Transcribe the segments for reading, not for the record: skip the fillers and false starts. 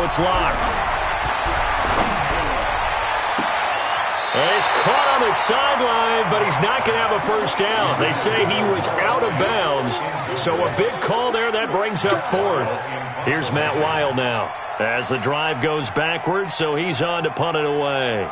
it's locked. And he's caught on the sideline, but he's not going to have a first down. They say he was out of bounds, so a big call there. That brings up fourth. Here's Matt Weil now as the drive goes backwards, so he's on to punt it away.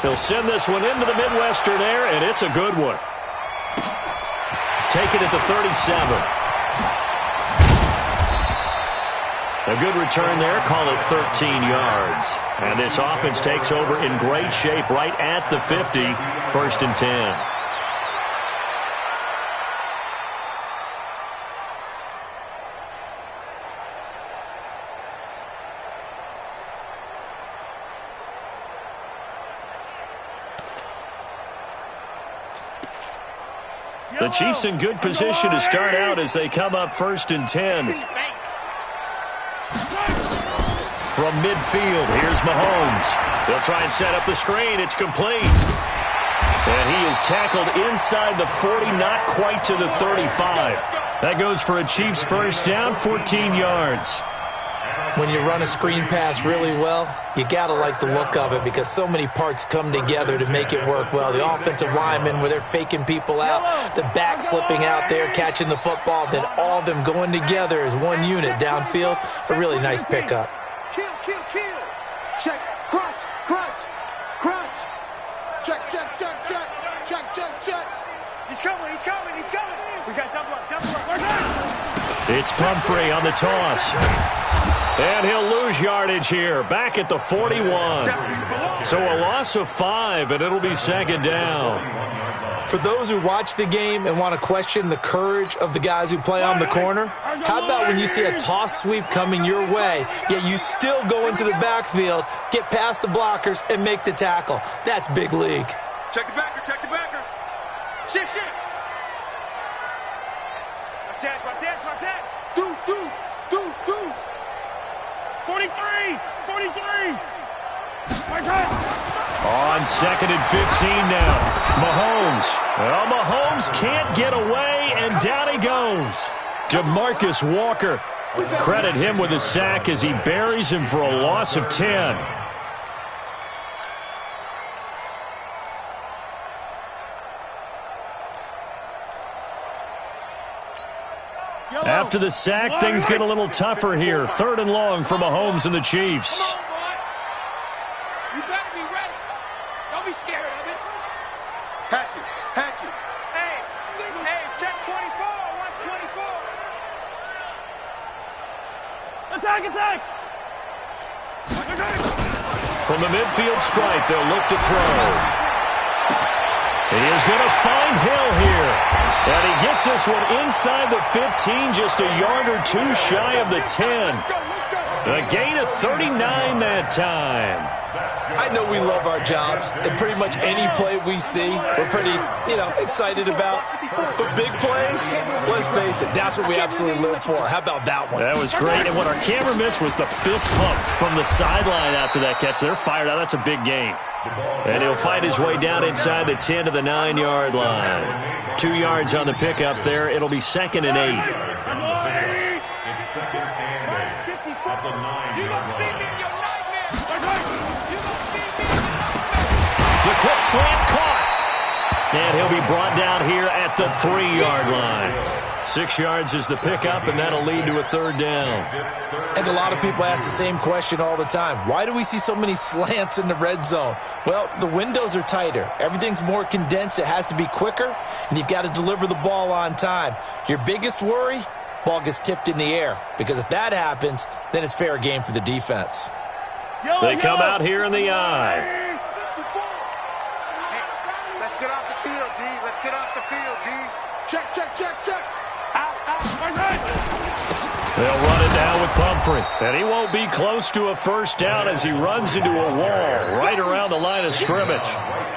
He'll send this one into the Midwestern air, and it's a good one. Take it at the 37. A good return there. Call it 13 yards. And this offense takes over in great shape right at the 50. 1st and 10. The Chiefs in good position to start out as they come up 1st and 10. From midfield, here's Mahomes. They'll try and set up the screen. It's complete. And he is tackled inside the 40, not quite to the 35. That goes for a Chiefs first down, 14 yards. When you run a screen pass really well, you got to like the look of it because so many parts come together to make it work well. The offensive linemen, where they're faking people out, the back slipping out there, catching the football, then all of them going together as one unit downfield. A really nice pickup. Kill. Check, crunch. Check. He's coming. We got double up. We're good. It's Pumphrey on the toss. And he'll lose yardage here, back at the 41. So a loss of 5, and it'll be 2nd down. For those who watch the game and want to question the courage of the guys who play on the corner, how about when you see a toss sweep coming your way, yet you still go into the backfield, get past the blockers, and make the tackle? That's big league. Check the backer. Shift. Watch that. Deuce. 43. On 2nd and 15 now. Mahomes. Well, Mahomes can't get away, and down he goes. DeMarcus Walker. Credit him with a sack as he buries him for a loss of 10. After the sack, things get a little tougher here. 3rd and long for Mahomes and the Chiefs. You better be ready. Don't be scared of it. Hatchet. Hey, check 24. Watch 24. Attack. From the midfield stripe, they'll look to throw. He is going to find Hill here. And he gets this one inside the 15, just a yard or two shy of the 10. A gain of 39 that time. I know we love our jobs, and pretty much any play we see, we're pretty, excited about. But big plays, let's face it, that's what we absolutely live for. How about that one? That was great, and what our camera missed was the fist pump from the sideline after that catch. They're fired out. That's a big gain. And he'll fight his way down inside the 10 to the 9-yard line. 2 yards on the pickup there. It'll be 2nd and 8. It's 2nd and 8 at the 9-yard line. The quick slant caught. And he'll be brought down here at the 3-yard line. 6 yards is the pickup, and that'll lead to a 3rd down. And a lot of people ask the same question all the time. Why do we see so many slants in the red zone? Well, the windows are tighter. Everything's more condensed. It has to be quicker, and you've got to deliver the ball on time. Your biggest worry? Ball gets tipped in the air. Because if that happens, then it's fair game for the defense. They come out here in the eye. Let's get off the field, D. Let's get off the field, D. Check. Out. They'll run it down with Pumphrey. And he won't be close to a first down as he runs into a wall right around the line of scrimmage.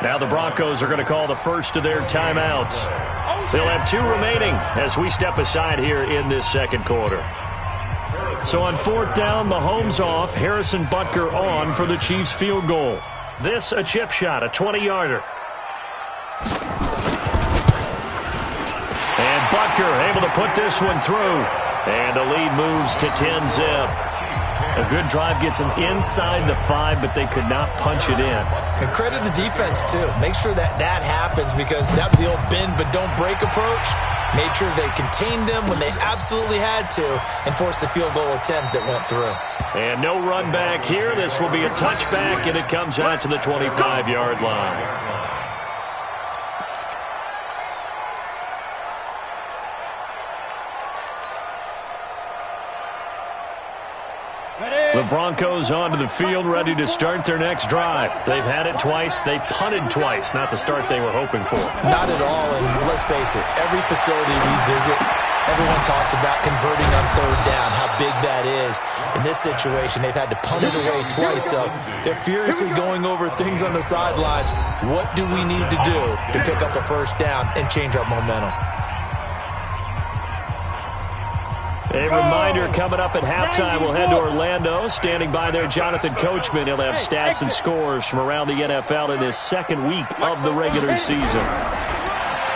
Now the Broncos are going to call the first of their timeouts. They'll have 2 remaining as we step aside here in this 2nd quarter. So on 4th down, Mahomes off, Harrison Butker on for the Chiefs field goal. This a chip shot, a 20-yarder. And Butker able to put this one through. And the lead moves to 10-zip. A good drive gets them inside the 5, but they could not punch it in. And credit the defense, too. Make sure that happens, because that was the old bend but don't break approach. Made sure they contained them when they absolutely had to and forced the field goal attempt that went through. And no run back here. This will be a touchback, and it comes out to the 25-yard line. The Broncos onto the field, ready to start their next drive. They've had it twice. They've punted twice. Not the start they were hoping for. Not at all, and let's face it, every facility we visit, everyone talks about converting on 3rd down, how big that is. In this situation, they've had to punt it away twice, so they're furiously going over things on the sidelines. What do we need to do to pick up a 1st down and change our momentum? A reminder, coming up at halftime, we'll head to Orlando. Standing by there, Jonathan Coachman. He'll have stats and scores from around the NFL in his 2nd week of the regular season.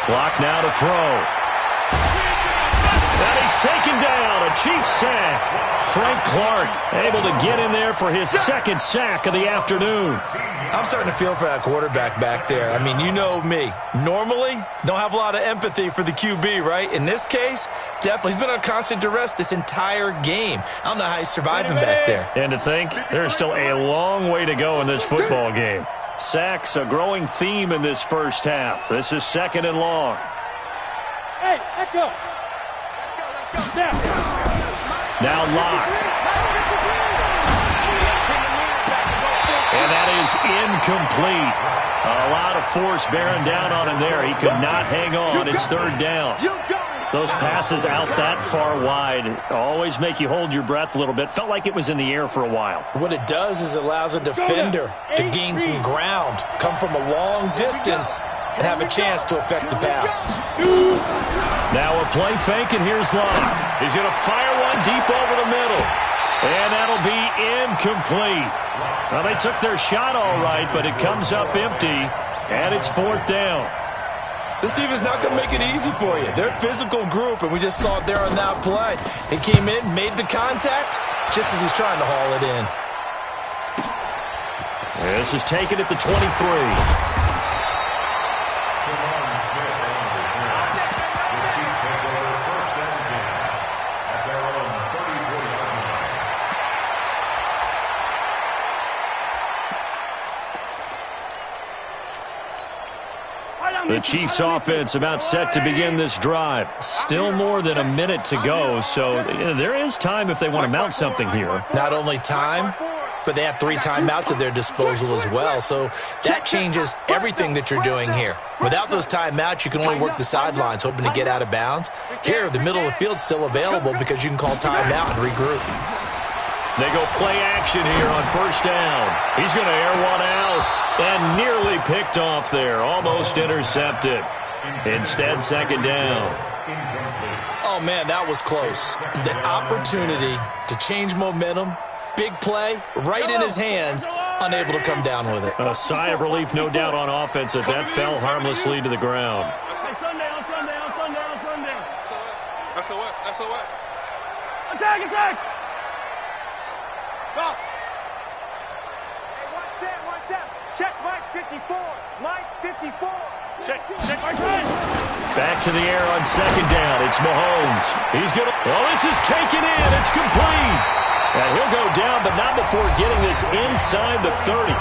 Clock now to throw. And he's taken down. A Chiefs sack. Frank Clark able to get in there for his 2nd sack of the afternoon. I'm starting to feel for that quarterback back there. I mean, you know me. Normally, don't have a lot of empathy for the QB, right? In this case, definitely. He's been on constant duress this entire game. I don't know how he's surviving back there. And to think, there's still a long way to go in this football game. Sacks, a growing theme in this first half. This is 2nd and long. Hey, let's go. Let's go. Now Locke. And that is incomplete. A lot of force bearing down on him there. He could not hang on. It's 3rd down. Those passes out that far wide always make you hold your breath a little bit. Felt like it was in the air for a while. What it does is it allows a defender to gain some ground, come from a long distance, and have a chance to affect the pass. Now a play fake, and here's Locke. He's going to fire one deep over the middle. And that'll be incomplete. Well, they took their shot all right, but it comes up empty, and it's 4th down. This team is not going to make it easy for you. They're a physical group, and we just saw it there on that play. He came in, made the contact, just as he's trying to haul it in. This is taken at the 23. The Chiefs offense about set to begin this drive. Still more than a minute to go, so there is time if they want to mount something here. Not only time, but they have 3 timeouts at their disposal as well, so that changes everything that you're doing here. Without those timeouts, you can only work the sidelines, hoping to get out of bounds. Here, the middle of the field's still available because you can call timeout and regroup. They go play action here on 1st down. He's going to air one out. And nearly picked off there. Almost intercepted. Instead, 2nd down. Oh, man, that was close. The opportunity to change momentum, big play, right in his hands, unable to come down with it. A sigh of relief, no doubt, on offense that fell harmlessly to the ground. Sunday. SOS. Attack! Go! Hey, 1-7. Check Mike 54. Mike 54. Check my side. Back to the air on 2nd down. It's Mahomes. He's going to... Oh, this is taken in. It's complete. And he'll go down, but not before getting this inside the 30.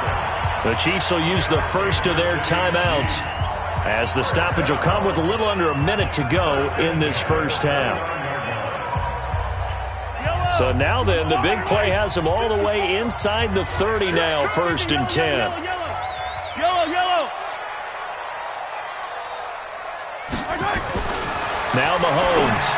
The Chiefs will use the first of their timeouts, as the stoppage will come with a little under a minute to go in this first half. So now then, the big play has them all the way inside the 30 now, 1st and 10. Yellow. Now Mahomes.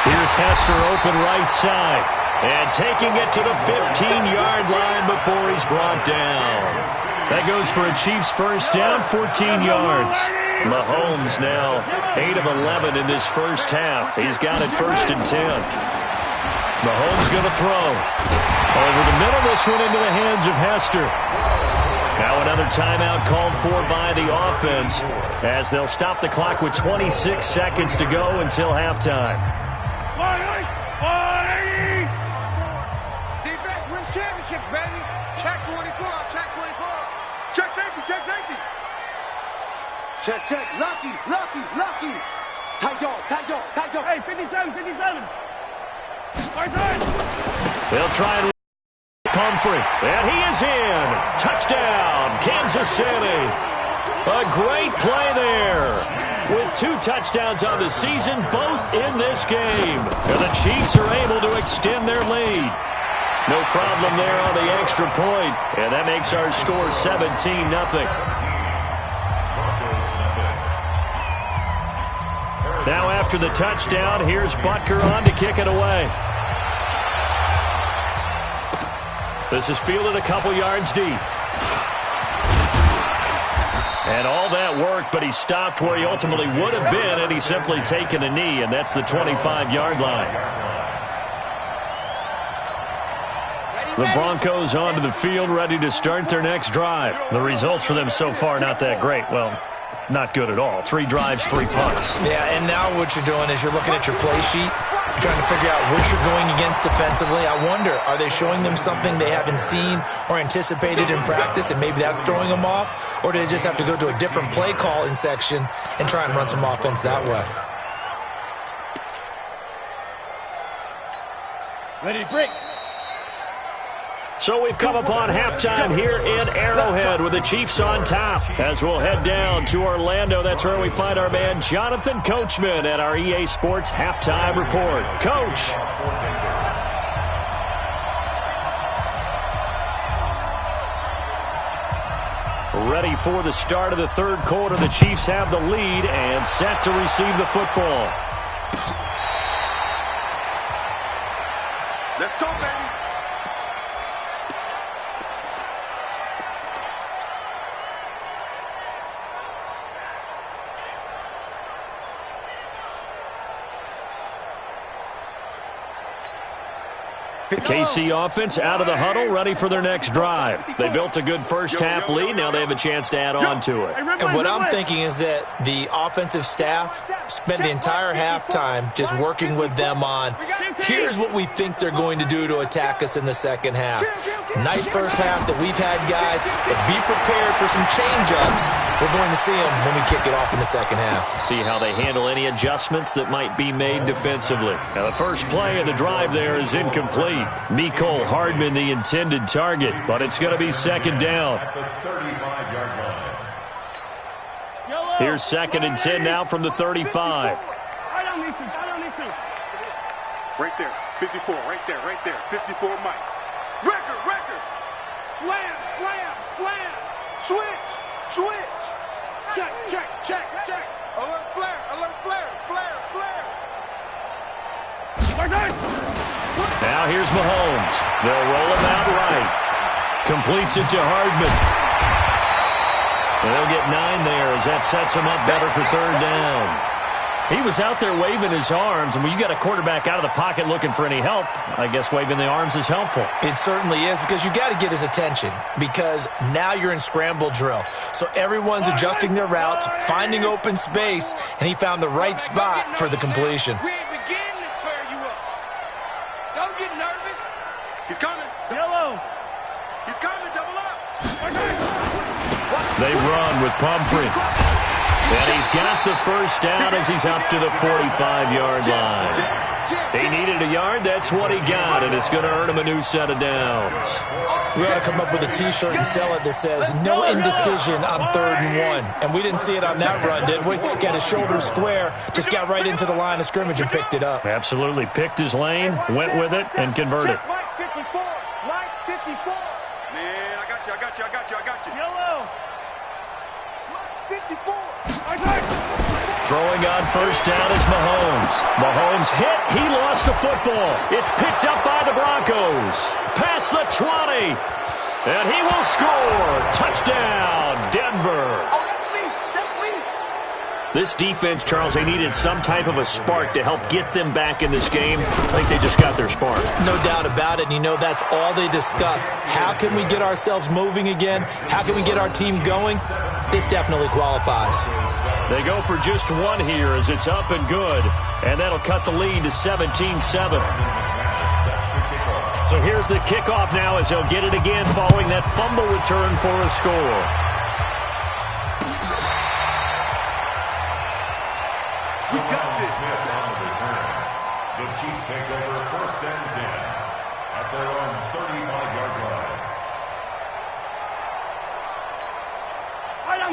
Here's Hester open right side. And taking it to the 15-yard line before he's brought down. That goes for a Chiefs 1st down, 14 yards. Mahomes now 8 of 11 in this first half. He's got it 1st and 10. Mahomes going to throw. Over the middle, this one into the hands of Hester. Now another timeout called for by the offense as they'll stop the clock with 26 seconds to go until halftime. Defense wins championships, baby. Check 24, check 24. Check safety, check safety. Check, check. Lucky, lucky, lucky. Tight dog, tight dog, tight dog. Hey, 57, 57. Right side. They'll try and Pumphrey, and he is in. Touchdown, Kansas City. A great play there. With 2 touchdowns on the season, both in this game. And the Chiefs are able to extend their lead. No problem there on the extra point. And that makes our score 17-0. Now after the touchdown, here's Butker on to kick it away. This is fielded a couple yards deep. And all that work, but he stopped where he ultimately would have been had he simply taken a knee, and that's the 25-yard line. The Broncos onto the field, ready to start their next drive. The results for them so far, not that great. Well, not good at all. 3 drives, 3 punts. Yeah, and now what you're doing is you're looking at your play sheet, trying to figure out what you're going against defensively. I wonder, are they showing them something they haven't seen or anticipated in practice, and maybe that's throwing them off? Or do they just have to go to a different play calling section and try and run some offense that way? Ready to break. So we've come upon halftime here in Arrowhead with the Chiefs on top. As we'll head down to Orlando, that's where we find our man Jonathan Coachman at our EA Sports Halftime Report. Coach. Ready for the start of the third quarter. The Chiefs have the lead and set to receive the football. Let's go, baby. The KC offense out of the huddle, ready for their next drive. They built a good first-half lead. Now they have a chance to add on to it. And what I'm thinking is that the offensive staff spent the entire halftime just working with them on, here's what we think they're going to do to attack us in the second half. Nice first half that we've had, guys, but be prepared for some change-ups. We're going to see them when we kick it off in the second half. See how they handle any adjustments that might be made defensively. Now, the first play of the drive there is incomplete. Mecole Hardman, the intended target, but it's going to be second down. Here's 2nd and 10 now from the 35. Right there, 54, right there, 54, Mike. Record. Slam, slam. Switch. Check. Alert flare. Now here's Mahomes. They'll roll him out right. Completes it to Hardman. They'll get 9 there as that sets him up better for third down. He was out there waving his arms, and when you got a quarterback out of the pocket looking for any help, I guess waving the arms is helpful. It certainly is, because you got to get his attention, because now you're in scramble drill. So everyone's adjusting their routes, finding open space, and he found the right spot for the completion. We ain't beginning to tear you up. Don't get nervous. He's coming. Yellow. He's coming. Double up. They run with Pumphrey. And he's got the first down as he's up to the 45-yard line. He needed a yard. That's what he got, and it's going to earn him a new set of downs. We ought to come up with a T-shirt and sell it that says, no indecision on 3rd and 1. And we didn't see it on that run, did we? Got his shoulder square, just got right into the line of scrimmage and picked it up. Absolutely. Picked his lane, went with it, and converted. Mike 54. Mike 54. Man, I got you. Yellow. Mike 54. Throwing on first down is Mahomes. Mahomes hit. He lost the football. It's picked up by the Broncos. Past the 20. And he will score. Touchdown, Denver. Oh, that's me. This defense, Charles, they needed some type of a spark to help get them back in this game. I think they just got their spark. No doubt about it. And you know, that's all they discussed. How can we get ourselves moving again? How can we get our team going? This definitely qualifies. They go for just one here as it's up and good. And that'll cut the lead to 17-7. So here's the kickoff now as he'll get it again following that fumble return for a score. We got this. Smith on the return. The Chiefs take over 1st and 10 at their own 35-yard line.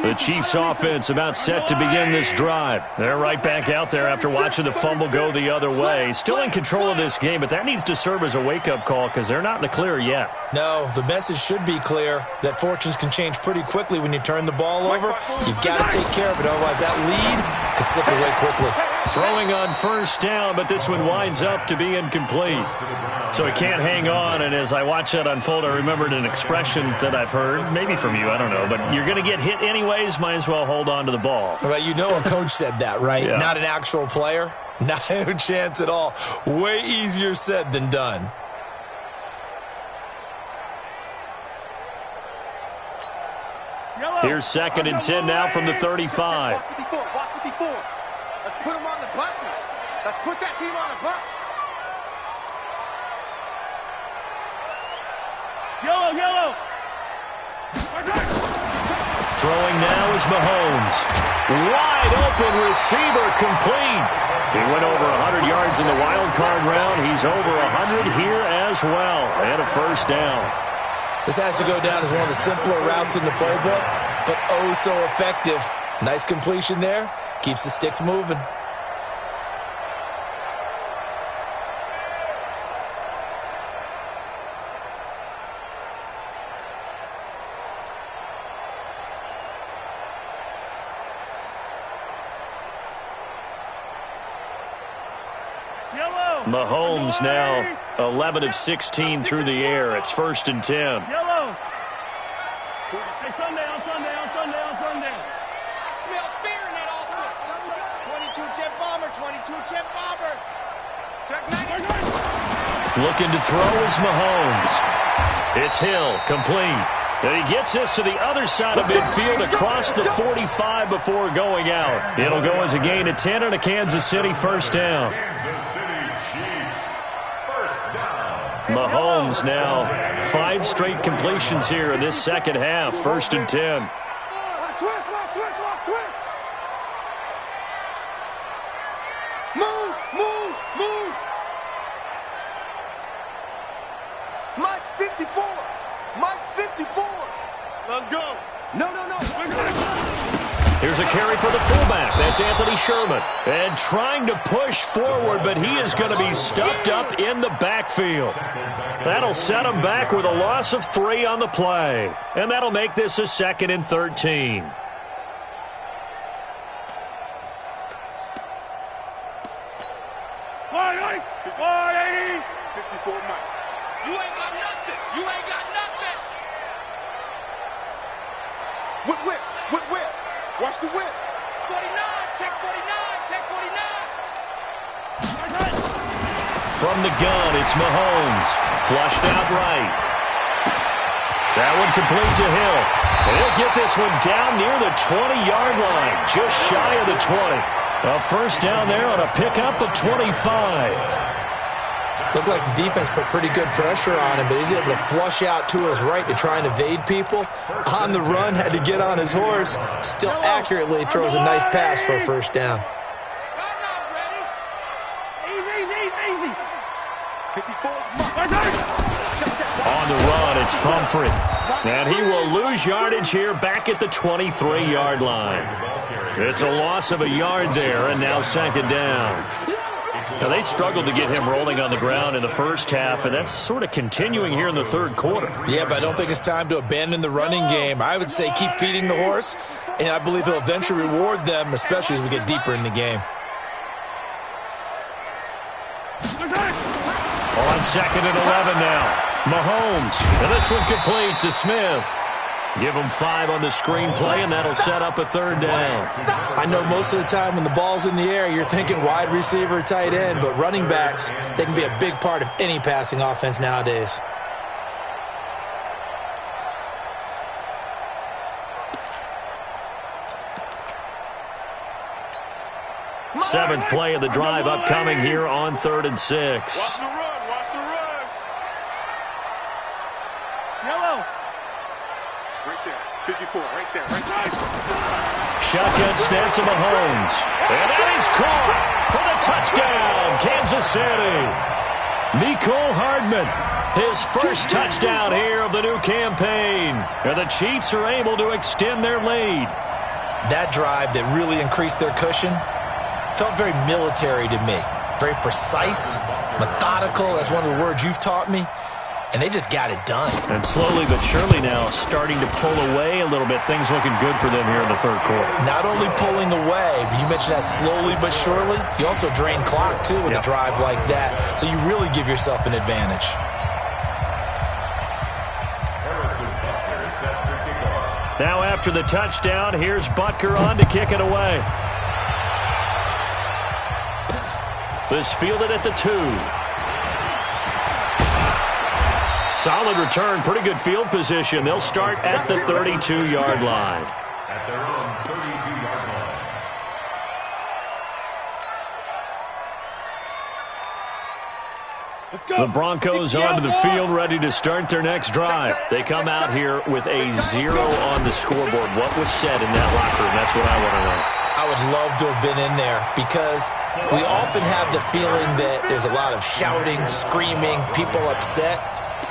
The Chiefs offense about set to begin this drive. They're right back out there after watching the fumble go the other way. Still in control of this game, but that needs to serve as a wake-up call because they're not in the clear yet. No, the message should be clear that fortunes can change pretty quickly when you turn the ball over. You've got to take care of it, otherwise that lead could slip away quickly. Throwing on 1st down, but this one winds up to be incomplete. So he can't hang on, and as I watch that unfold, I remembered an expression that I've heard, maybe from you, I don't know, but you're going to get hit anyways, might as well hold on to the ball. Well, you know a coach said that, right? Yeah. Not an actual player. No chance at all. Way easier said than done. Here's 2nd and 10 now from the 35. Watch 54, watch 54. Let's put them on the buses. Let's put that team on the bus. Yellow. Throwing now is Mahomes. Wide open receiver complete. He went over 100 yards in the wild card round. He's over 100 here as well. And a 1st down. This has to go down as one of the simpler routes in the playbook, but oh so effective. Nice completion there. Keeps the sticks moving. Mahomes now 11 of 16 through the air. It's 1st and 10. Yellow. Hey, sundown. Smell fear in that offense. 22 jet bomber, 22 jet bomber. Check 9. Looking to throw is Mahomes. It's Hill, complete. And he gets this to the other side of midfield across the 45 before going out. It'll go as a gain of 10 and a Kansas City 1st down. Kansas City Chiefs, 1st down. Mahomes now 5 straight completions here in this second half. 1st and 10. Switch. Move. Mike's 54. Let's go. No. Here's a carry for the fullback. That's Anthony Sherman. And trying to push forward, but he is going to be stuffed up in the backfield. That'll set him back with a loss of 3 on the play. And that'll make this a 2nd and 13. Wide 80. 54 Mike. You ain't got nothing. Whip. Watch the whip. 49. Check 49. From the gun, it's Mahomes. Flushed out right. That one complete to Hill. And he'll get this one down near the 20-yard line, just shy of the 20. A 1st down there on a pickup of 25. Looked like the defense put pretty good pressure on him, but he's able to flush out to his right to try and evade people. On the run, had to get on his horse. Still accurately throws a nice pass for a 1st down. Easy. 54 On the run, it's Pumphrey. And he will lose yardage here back at the 23-yard line. It's a loss of a yard there, and now 2nd down. Now, they struggled to get him rolling on the ground in the 1st half, and that's sort of continuing here in the 3rd quarter. Yeah, but I don't think it's time to abandon the running game. I would say keep feeding the horse, and I believe he'll eventually reward them, especially as we get deeper in the game. On 2nd and 11 now. Mahomes, and this one complete to Smith. Give them 5 on the screenplay, and that'll set up a third down. I know most of the time when the ball's in the air, you're thinking wide receiver, tight end, but running backs, they can be a big part of any passing offense nowadays. Seventh play of the drive upcoming here on 3rd and 6. Watch the run, watch the run. Yellow. Right there, 54, right there, right there. Shotgun snap to Mahomes. And that is caught for the touchdown, Kansas City. Mecole Hardman, his first touchdown here of the new campaign. And the Chiefs are able to extend their lead. That drive that really increased their cushion felt very military to me. Very precise, methodical. That's one of the words you've taught me. And they just got it done. And slowly but surely now starting to pull away a little bit. Things looking good for them here in the third quarter. Not only pulling away, but you mentioned that slowly but surely. You also drain clock, too, with a drive like that. So you really give yourself an advantage. Now after the touchdown, here's Butker on to kick it away. This fielded at the 2. Solid return, pretty good field position. They'll start at the 32-yard line. At their own 32-yard line. Let's go. The Broncos onto the field, ready to start their next drive. They come out here with a 0 on the scoreboard. What was said in that locker room? That's what I want to know. I would love to have been in there because we often have the feeling that there's a lot of shouting, screaming, people upset.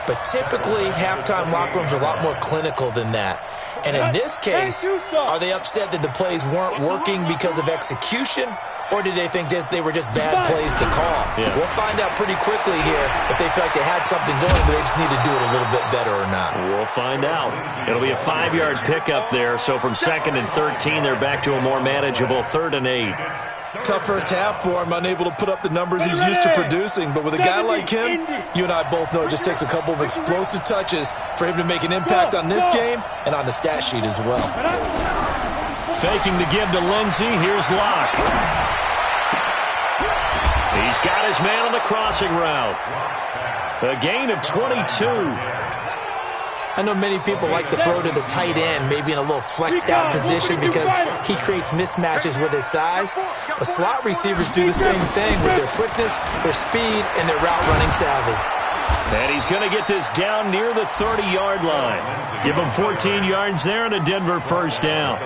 But typically, halftime locker rooms are a lot more clinical than that. And in this case, are they upset that the plays weren't working because of execution? Or did they think they were just bad plays to call? Yeah. We'll find out pretty quickly here if they feel like they had something going, but they just need to do it a little bit better or not. We'll find out. It'll be a 5-yard pickup there. So from 2nd and 13, they're back to a more manageable 3rd and 8. Tough first half for him, unable to put up the numbers he's used to producing. But with a guy like him, you and I both know it just takes a couple of explosive touches for him to make an impact on this game and on the stat sheet as well. Faking the give to Lindsey. Here's Locke. He's got his man on the crossing route. A gain of 22. I know many people like to throw to the tight end, maybe in a little flexed out position because he creates mismatches with his size. But slot receivers do the same thing with their quickness, their speed, and their route running savvy. And he's going to get this down near the 30-yard line. Give him 14 yards there and a Denver first down.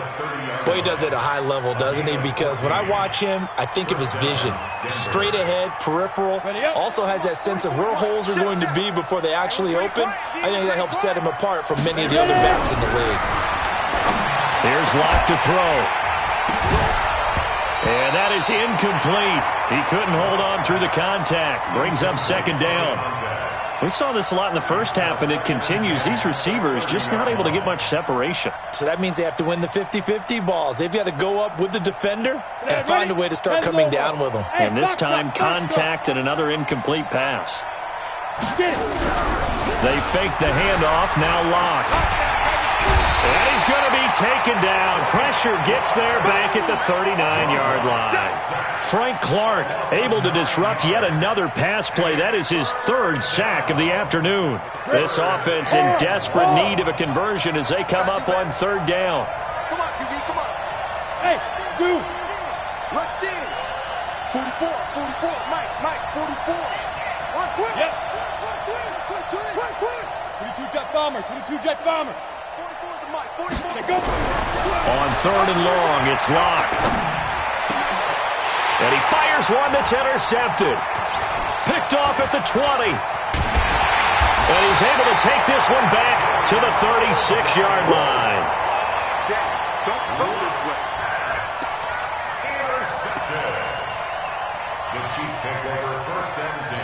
Boy, he does it at a high level, doesn't he? Because when I watch him, I think of his vision. Straight ahead, peripheral. Also has that sense of where holes are going to be before they actually open. I think that helps set him apart from many of the other backs in the league. Here's Locke to throw. And that is incomplete. He couldn't hold on through the contact. Brings up 2nd down. We saw this a lot in the first half, and it continues. These receivers just not able to get much separation. So that means they have to win the 50-50 balls. They've got to go up with the defender and find a way to start coming down with them. And this time, contact and another incomplete pass. They fake the handoff, now Locke. And he's going to be taken down. Pressure gets there back at the 39-yard line. Frank Clark able to disrupt yet another pass play. That is his 3rd sack of the afternoon. This offense in desperate need of a conversion as they come up on 3rd down. Come on, QB, come on. Hey, dude. Rush in. 44, 44, Mike, 44. Watch twin. Yep. Twin. 22 jet bomber, 22 jet bomber. 44 to Mike, 44. Say go. On 3rd and long, it's Locke. And he fires one that's intercepted. Picked off at the 20. And he's able to take this one back to the 36-yard line. Don't go this way. Intercepted. The Chiefs take over 1st and 10.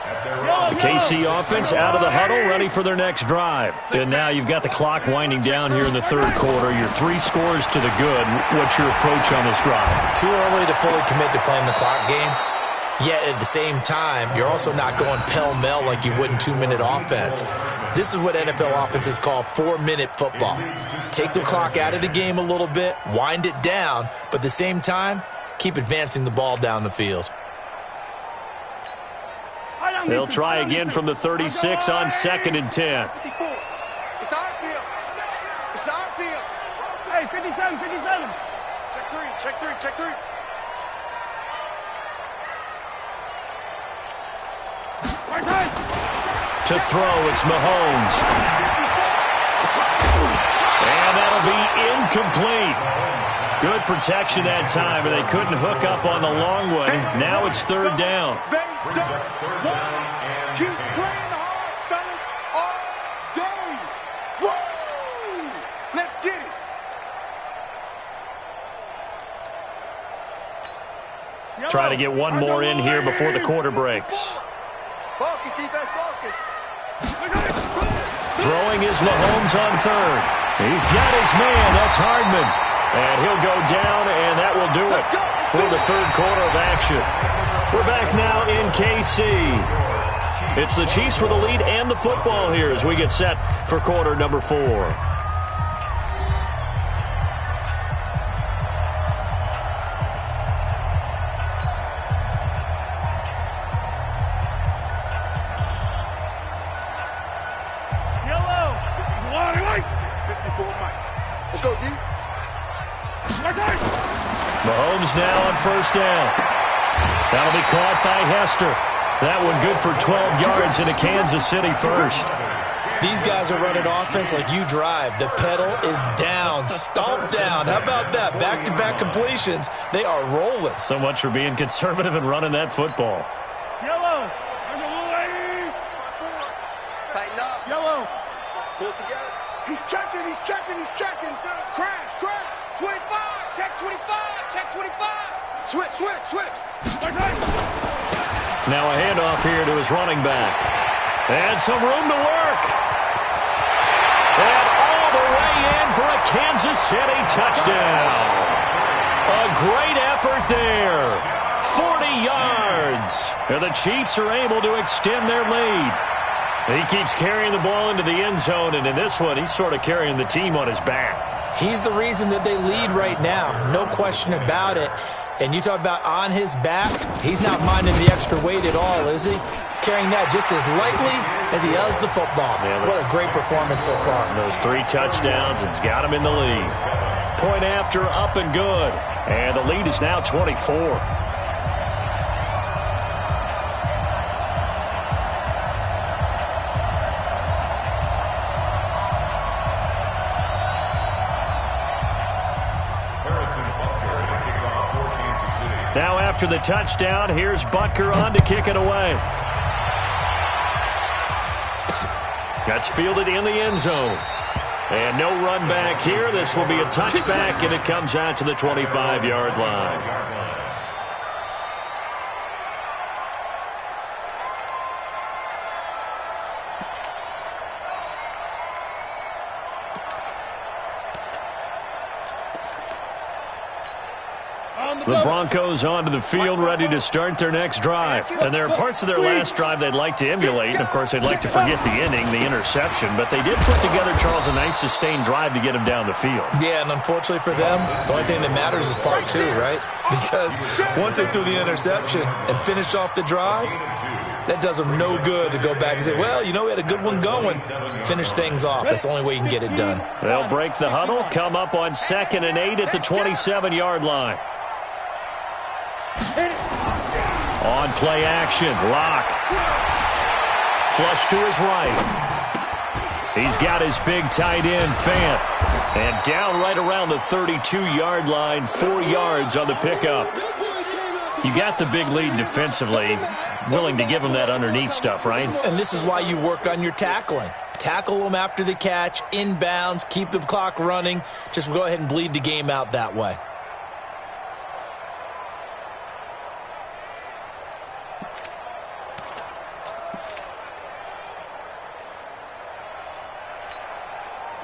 At their own The KC offense out of the huddle, ready for their next drive. And now you've got the clock winding down here in the 3rd quarter. Your 3 scores to the good. What's your approach on this drive? Too early to fully commit to playing the clock game. Yet at the same time, you're also not going pell-mell like you would in 2-minute offense. This is what NFL offenses call 4-minute football. Take the clock out of the game a little bit, wind it down, but at the same time, keep advancing the ball down the field. They'll try again from the 36 on 2nd and 10. It's our field. It's our field. Hey, 57, 57. Check three, check three, check three. To throw, it's Mahomes. And that'll be incomplete. Good protection that time, and they couldn't hook up on the long way. Now it's 3rd down. They don't want keep playing hard, fellas, all day. Woo! Let's get it. Try to get one more in here before the quarter breaks. Focus, defense, focus. Throwing is Mahomes on 3rd. He's got his man. That's Hardman. And he'll go down, and that will do it for the 3rd quarter of action. We're back now in KC. It's the Chiefs with the lead and the football here as we get set for quarter number 4. Yellow. White. 54 Mike. Let's go, D. Mahomes now on 1st down. That'll be caught by Hester. That one good for 12 yards into Kansas City first. These guys are running offense like you drive. The pedal is down, stomped down. How about that? Back-to-back completions. They are rolling. So much for being conservative and running that football. Yellow. Tighten up. Yellow. Pull it together. He's checking, he's checking, he's checking. Crash, crash. 25. Check 25. Check 25. Switch, switch, switch. Now a handoff here to his running back. And some room to work. And all the way in for a Kansas City touchdown. A great effort there. 40 yards. And the Chiefs are able to extend their lead. He keeps carrying the ball into the end zone, and in this one, he's sort of carrying the team on his back. He's the reason that they lead right now. No question about it. And you talk about on his back, he's not minding the extra weight at all, is he? Carrying that just as lightly as he does the football. Yeah, what a great performance so far. Those 3 touchdowns, it's got him in the lead. Point after, up and good. And the lead is now 24. Now after the touchdown, here's Butker on to kick it away. That's fielded in the end zone. And no run back here. This will be a touchback, and it comes out to the 25-yard line. The Broncos onto the field, ready to start their next drive. And there are parts of their last drive they'd like to emulate. And, of course, they'd like to forget the ending, the interception. But they did put together, Charles, a nice sustained drive to get him down the field. Yeah, and unfortunately for them, the only thing that matters is part 2, right? Because once they threw the interception and finished off the drive, that does them no good to go back and say, well, you know, we had a good one going. Finish things off. That's the only way you can get it done. They'll break the huddle, come up on 2nd and 8 at the 27-yard line. On play action, Locke. Flush to his right. He's got his big tight end, Fant. And down right around the 32-yard line, 4 yards on the pickup. You got the big lead defensively. Willing to give him that underneath stuff, right? And this is why you work on your tackling. Tackle them after the catch, inbounds, keep the clock running. Just go ahead and bleed the game out that way.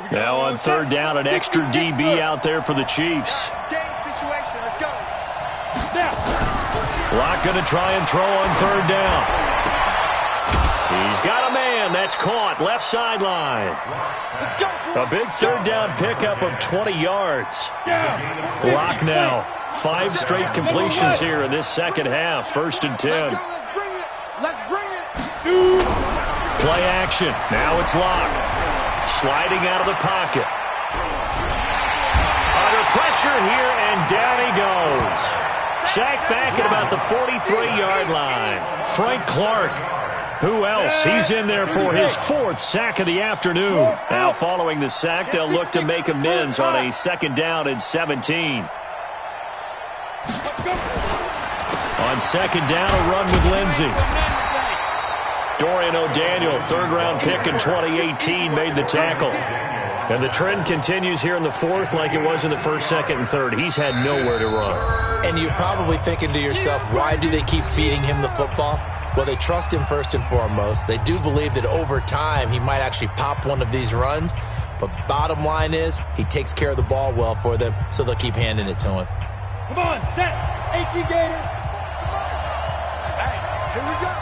Now on 3rd down, an extra DB out there for the Chiefs. Game situation. Let's go. Now. Locke going to try and throw on third down. He's got a man. That's caught. Left sideline. A big third down pickup of 20 yards. Locke now. 5 straight completions here in this second half. 1st and 10. Let's bring it. Play action. Now it's Locke. Sliding out of the pocket. Under pressure here, and down he goes. Sacked back at about the 43-yard line. Frank Clark. Who else? He's in there for his 4th sack of the afternoon. Now following the sack, they'll look to make amends on a 2nd down and 17. On 2nd down, a run with Lindsey. Dorian O'Daniel, 3rd-round pick in 2018, made the tackle. And the trend continues here in the 4th like it was in the 1st, 2nd, and 3rd. He's had nowhere to run. And you're probably thinking to yourself, why do they keep feeding him the football? Well, they trust him first and foremost. They do believe that over time he might actually pop one of these runs. But bottom line is he takes care of the ball well for them, so they'll keep handing it to him. Come on, set. 18 Gators. Hey, here we go.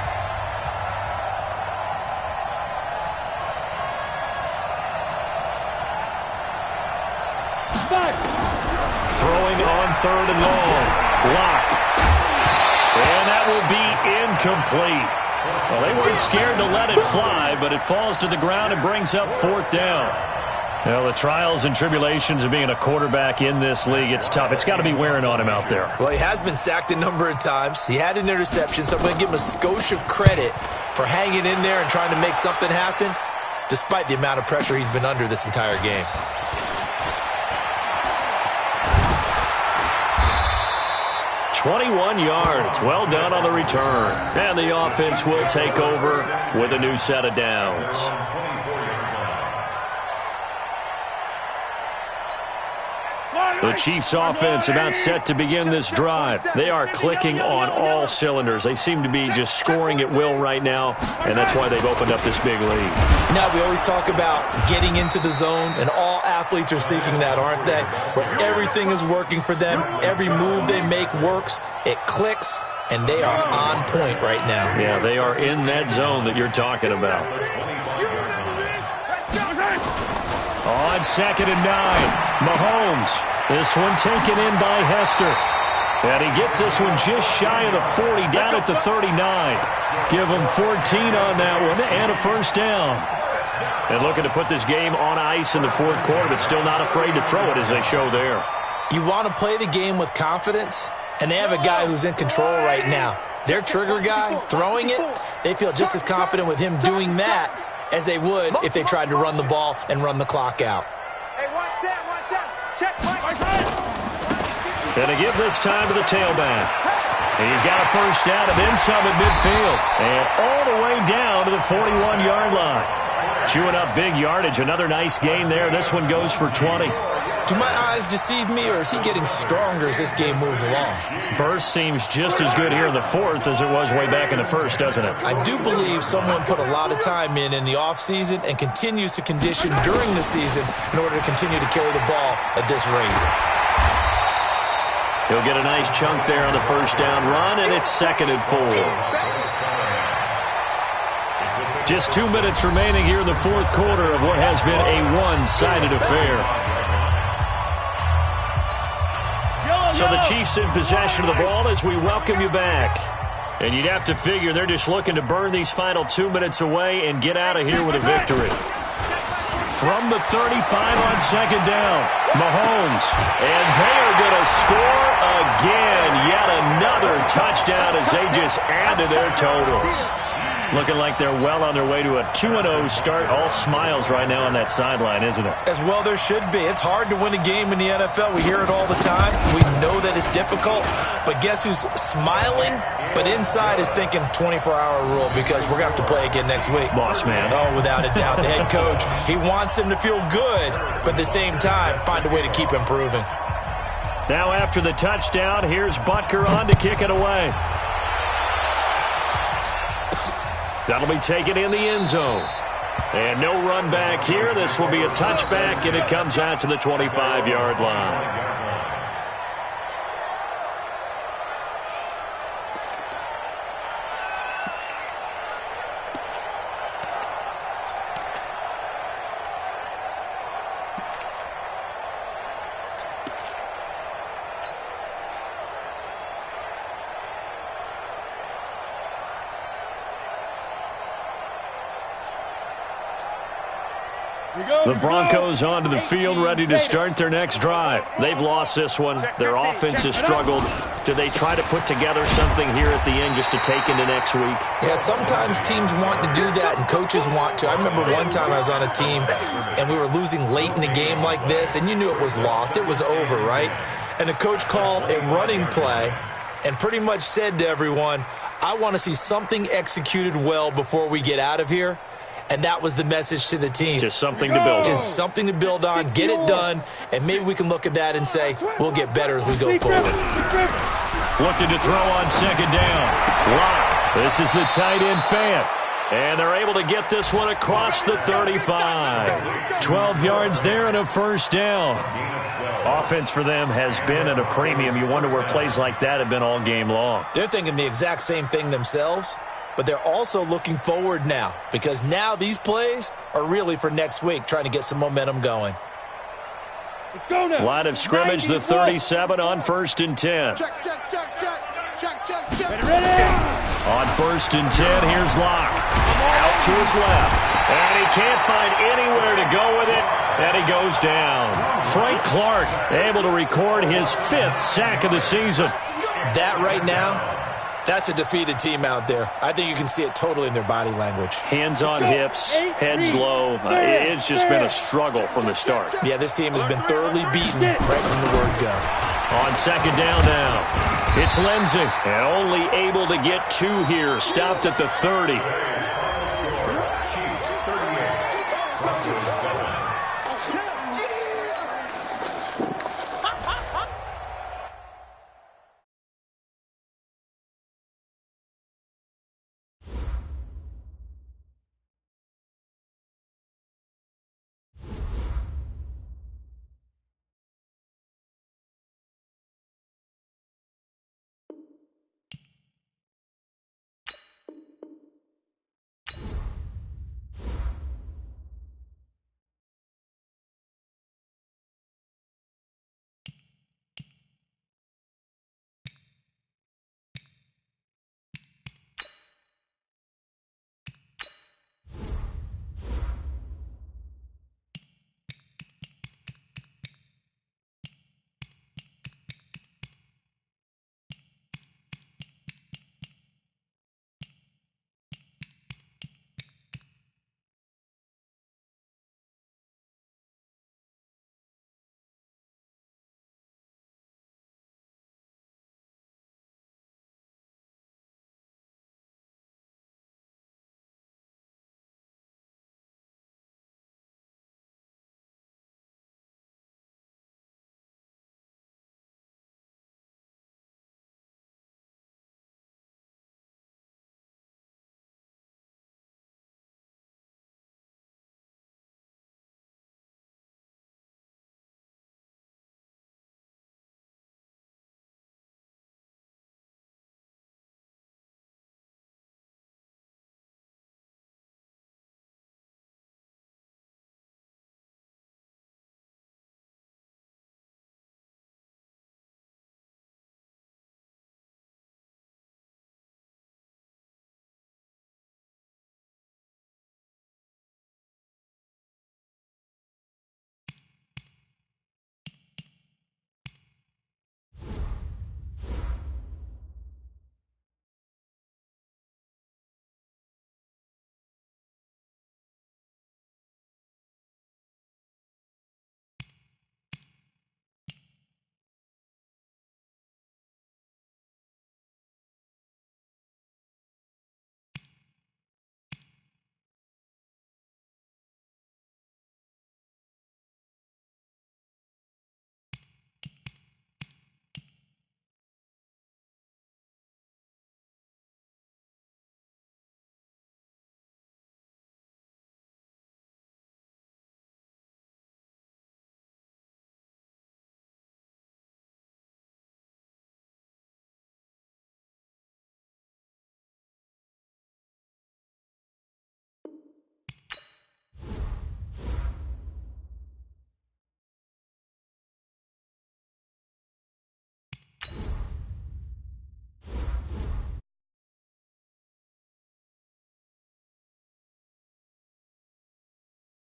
Throwing on 3rd and long. Locke. And that will be incomplete. Well, they weren't scared to let it fly, but it falls to the ground and brings up 4th down. Well, the trials and tribulations of being a quarterback in this league, it's tough. It's got to be wearing on him out there. Well, he has been sacked a number of times. He had an interception, so I'm going to give him a skosh of credit for hanging in there and trying to make something happen, despite the amount of pressure he's been under this entire game. "21 yards. Well done on the return. And the offense will take over with a new set of downs. The Chiefs offense about set to begin this drive. They are clicking on all cylinders. They seem to be just scoring at will right now, and that's why they've opened up this big lead. Now, we always talk about getting into the zone, and all athletes are seeking that, aren't they? Where everything is working for them, every move they make works, it clicks, and they are on point right now. Yeah, they are in that zone that you're talking about. On 2nd and 9, Mahomes. This one taken in by Hester. And he gets this one just shy of the 40, down at the 39. Give him 14 on that one and a 1st down. And looking to put this game on ice in the 4th quarter, but still not afraid to throw it as they show there. You want to play the game with confidence, and they have a guy who's in control right now. Their trigger guy, throwing it, they feel just as confident with him doing that as they would if they tried to run the ball and run the clock out. Hey, one set. Check, Mike. And to give this time to the tailback. He's got a 1st down and then some at midfield. And all the way down to the 41-yard line. Chewing up big yardage. Another nice gain there. This one goes for 20. Do my eyes deceive me, or is he getting stronger as this game moves along? Burst seems just as good here in the 4th as it was way back in the 1st, doesn't it? I do believe someone put a lot of time in the offseason and continues to condition during the season in order to continue to carry the ball at this rate. He'll get a nice chunk there on the 1st down run, and it's 2nd and 4. Just 2 minutes remaining here in the 4th quarter of what has been a one-sided affair. So the Chiefs in possession of the ball as we welcome you back. And you'd have to figure they're just looking to burn these final 2 minutes away and get out of here with a victory. From the 35 on 2nd down, Mahomes. And they are going to score again. Yet another touchdown as they just add to their totals. Looking like they're well on their way to a 2-0 start. All smiles right now on that sideline, isn't it? As well there should be. It's hard to win a game in the NFL. We hear it all the time. We know that it's difficult. But guess who's smiling? But inside is thinking 24-hour rule because we're going to have to play again next week. Boss man. Oh, without a doubt. The head coach, he wants him to feel good, but at the same time, find a way to keep improving. Now after the touchdown, here's Butker on to kick it away. That'll be taken in the end zone. And no run back here. This will be a touchback, and it comes out to the 25-yard line. The Broncos onto the field, ready to start their next drive. They've lost this one. Their offense has struggled. Do they try to put together something here at the end just to take into next week? Yeah, sometimes teams want to do that and coaches want to. I remember one time I was on a team and we were losing late in a game like this, and you knew it was lost. It was over, right? And the coach called a running play and pretty much said to everyone, I want to see something executed well before we get out of here. And that was the message to the team. Just something to build on. Just something to build on, get it done, and maybe we can look at that and say, we'll get better as we go forward. Looking to throw on second down. Lock. This is the tight end Fant. And they're able to get this one across the 35. 12 yards there and a first down. Offense for them has been at a premium. You wonder where plays like that have been all game long. They're thinking the exact same thing themselves, but they're also looking forward now because now these plays are really for next week, trying to get some momentum going. Let's go now. Line of scrimmage, the 37 on 1st and 10. Check, check, check, check. Check, check, check. Ready? On 1st and 10, here's Locke. Out to his left. And he can't find anywhere to go with it. And he goes down. Frank Clark able to record his 5th sack of the season. That right now, that's a defeated team out there. I think you can see it totally in their body language. Hands on hips, heads low. It's just been a struggle from the start. Yeah, this team has been thoroughly beaten right from the word go. On second down now, it's Lindsey. And only able to get 2 here. Stopped at the 30.